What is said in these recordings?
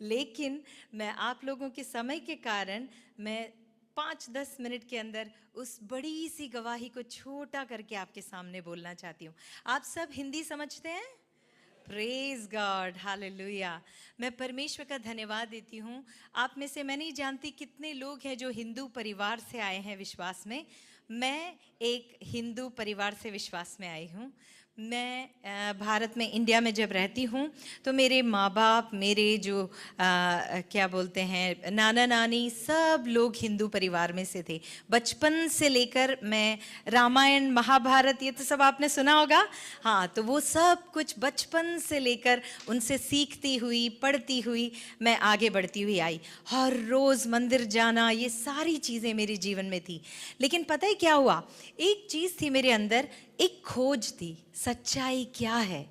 लेकिन मैं आप लोगों के समय के कारण मैं 5-10 मिनट के अंदर उस बड़ी सी गवाही को छोटा करके आपके सामने बोलना चाहती हूँ। आप सब हिंदी समझते हैं? Praise God, hallelujah. मैं परमेश्वर का धन्यवाद देती हूँ। आप में से मैं नहीं जानती कितने लोग हैं जो हिंदू परिवार से आए हैं विश्वास में। मैं एक हिंदू परिवार से विश्वास में आई हूँ। मैं भारत में, इंडिया में जब रहती हूँ तो मेरे माँ बाप, मेरे जो क्या बोलते हैं, नाना नानी, सब लोग हिंदू परिवार में से थे। बचपन से लेकर मैं रामायण, महाभारत, ये तो सब आपने सुना होगा। हाँ, तो वो सब कुछ बचपन से लेकर उनसे सीखती हुई, पढ़ती हुई मैं आगे बढ़ती हुई आई। हर रोज़ मंदिर जाना, ये सारी चीज़ें मेरे जीवन में थी। लेकिन पता है क्या हुआ? एक चीज़ थी मेरे अंदर, एक खोज थी, सच्चाई क्या है।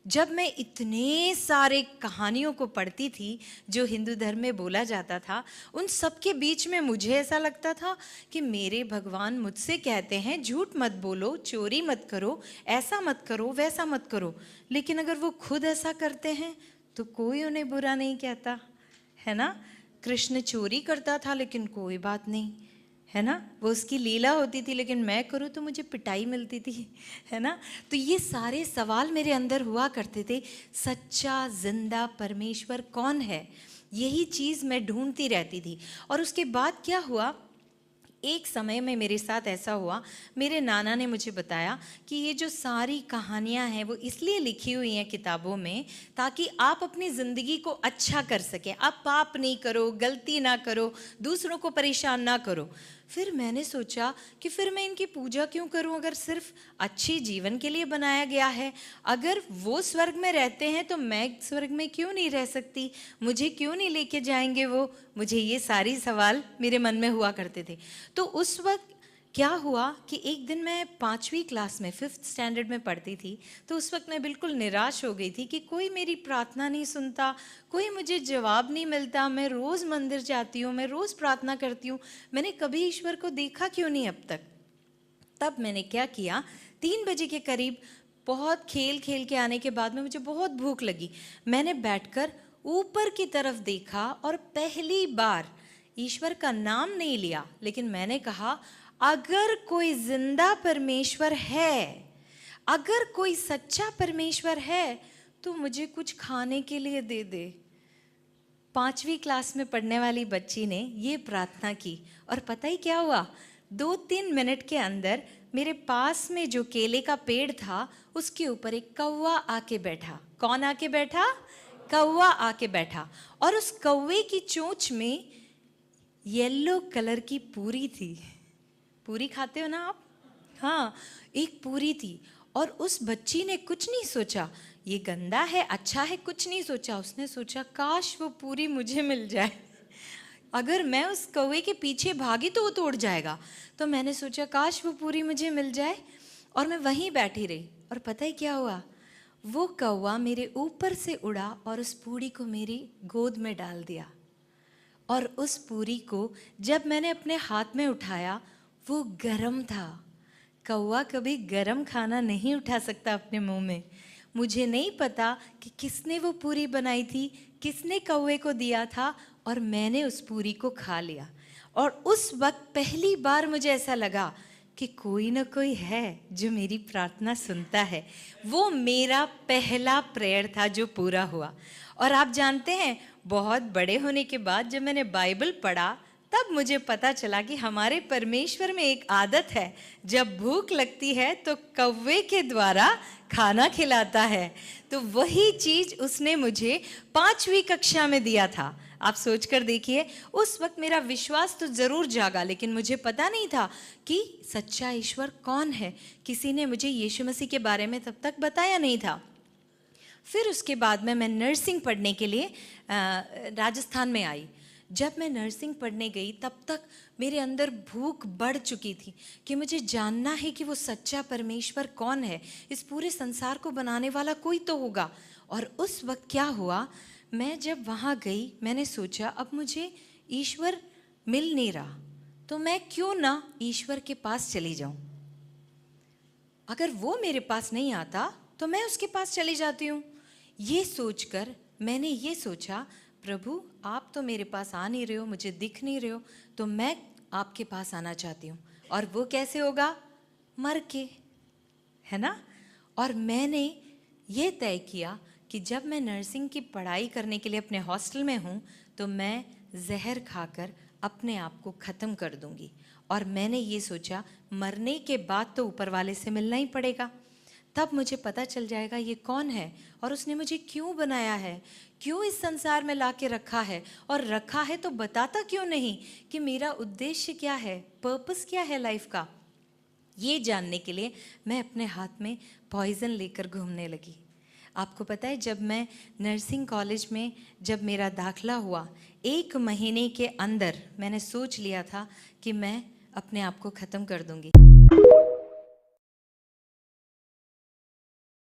जब मैं इतने सारे कहानियों को पढ़ती थी जो हिंदू धर्म में बोला जाता था, उन सब के बीच में मुझे ऐसा लगता था कि मेरे भगवान मुझसे कहते हैं झूठ मत बोलो, चोरी मत करो, ऐसा मत करो, वैसा मत करो। लेकिन अगर वो खुद ऐसा करते हैं तो कोई उन्हें बुरा नहीं कहता, है ना? कृष्ण चोरी करता था लेकिन कोई बात नहीं, है ना? वो उसकी लीला होती थी, लेकिन मैं करूँ तो मुझे पिटाई मिलती थी, है ना? तो ये सारे सवाल मेरे अंदर हुआ करते थे। सच्चा जिंदा परमेश्वर कौन है? यही चीज़ मैं ढूंढती रहती थी। और उसके बाद क्या हुआ, एक समय में मेरे साथ ऐसा हुआ, मेरे नाना ने मुझे बताया कि ये जो सारी कहानियाँ हैं वो इसलिए लिखी हुई हैं किताबों में ताकि आप अपनी ज़िंदगी को अच्छा कर सकें। आप पाप नहीं करो, गलती ना करो, दूसरों को परेशान ना करो। फिर मैंने सोचा कि फिर मैं इनकी पूजा क्यों करूं अगर सिर्फ अच्छी जीवन के लिए बनाया गया है। अगर वो स्वर्ग में रहते हैं तो मैं स्वर्ग में क्यों नहीं रह सकती? मुझे क्यों नहीं लेके जाएंगे वो? मुझे ये सारी सवाल मेरे मन में हुआ करते थे। तो उस वक्त क्या हुआ कि एक दिन मैं 5वीं क्लास में, 5th स्टैंडर्ड में पढ़ती थी। तो उस वक्त मैं बिल्कुल निराश हो गई थी कि कोई मेरी प्रार्थना नहीं सुनता, कोई मुझे जवाब नहीं मिलता। मैं रोज़ मंदिर जाती हूँ, मैं रोज़ प्रार्थना करती हूँ, मैंने कभी ईश्वर को देखा क्यों नहीं अब तक? तब मैंने क्या किया, 3 बजे के करीब, बहुत खेल खेल के आने के बाद में मुझे बहुत भूख लगी। मैंने बैठकर ऊपर की तरफ देखा और पहली बार ईश्वर का नाम नहीं लिया, लेकिन मैंने कहा अगर कोई जिंदा परमेश्वर है, अगर कोई सच्चा परमेश्वर है तो मुझे कुछ खाने के लिए दे दे। 5वीं क्लास में पढ़ने वाली बच्ची ने ये प्रार्थना की और पता ही क्या हुआ, 2-3 मिनट के अंदर मेरे पास में जो केले का पेड़ था उसके ऊपर एक कौवा आके बैठा। कौन आके बैठा? कौवा आके बैठा। और उस कौवे की चोंच में येलो कलर की पूरी थी। पूरी खाते हो ना आप? हाँ, एक पूरी थी। और उस बच्ची ने कुछ नहीं सोचा ये गंदा है, अच्छा है, कुछ नहीं सोचा। उसने सोचा काश वो पूरी मुझे मिल जाए। अगर मैं उस कौवे के पीछे भागी तो वो तोड़ जाएगा। तो मैंने सोचा काश वो पूरी मुझे मिल जाए, और मैं वहीं बैठी रही। और पता है क्या हुआ? वो कौवा मेरे ऊपर से उड़ा और उस पूरी को मेरी गोद में डाल दिया। और उस पूरी को जब मैंने अपने हाथ में उठाया वो गरम था। कौवा कभी गरम खाना नहीं उठा सकता अपने मुंह में। मुझे नहीं पता कि किसने वो पूरी बनाई थी, किसने कौवे को दिया था, और मैंने उस पूरी को खा लिया। और उस वक्त पहली बार मुझे ऐसा लगा कि कोई ना कोई है जो मेरी प्रार्थना सुनता है। वो मेरा पहला प्रेयर था जो पूरा हुआ। और आप जानते हैं, बहुत बड़े होने के बाद जब मैंने बाइबल पढ़ा तब मुझे पता चला कि हमारे परमेश्वर में एक आदत है, जब भूख लगती है तो कौवे के द्वारा खाना खिलाता है। तो वही चीज उसने मुझे 5वीं कक्षा में दिया था। आप सोच कर देखिए, उस वक्त मेरा विश्वास तो जरूर जागा, लेकिन मुझे पता नहीं था कि सच्चा ईश्वर कौन है। किसी ने मुझे यीशु मसीह के बारे में तब तक बताया नहीं था। फिर उसके बाद में मैं नर्सिंग पढ़ने के लिए राजस्थान में आई। जब मैं नर्सिंग पढ़ने गई तब तक मेरे अंदर भूख बढ़ चुकी थी कि मुझे जानना है कि वो सच्चा परमेश्वर कौन है। इस पूरे संसार को बनाने वाला कोई तो होगा। और उस वक्त क्या हुआ, मैं जब वहाँ गई मैंने सोचा अब मुझे ईश्वर मिल नहीं रहा, तो मैं क्यों ना ईश्वर के पास चली जाऊँ। अगर वो मेरे पास नहीं आता तो मैं उसके पास चली जाती हूँ। ये सोचकर मैंने ये सोचा प्रभु आप तो मेरे पास आ नहीं रहे हो, मुझे दिख नहीं रहे हो, तो मैं आपके पास आना चाहती हूँ। और वो कैसे होगा? मर के, है ना। और मैंने ये तय किया कि जब मैं नर्सिंग की पढ़ाई करने के लिए अपने हॉस्टल में हूँ तो मैं जहर खाकर अपने आप को ख़त्म कर दूंगी। और मैंने ये सोचा मरने के बाद तो ऊपर वाले से मिलना ही पड़ेगा, तब मुझे पता चल जाएगा ये कौन है और उसने मुझे क्यों बनाया है, क्यों इस संसार में ला के रखा है, और रखा है तो बताता क्यों नहीं कि मेरा उद्देश्य क्या है, पर्पस क्या है लाइफ का। ये जानने के लिए मैं अपने हाथ में पॉइज़न लेकर घूमने लगी। आपको पता है, जब मैं नर्सिंग कॉलेज में जब मेरा दाखला हुआ, 1 महीने के अंदर मैंने सोच लिया था कि मैं अपने आप को ख़त्म कर दूंगी।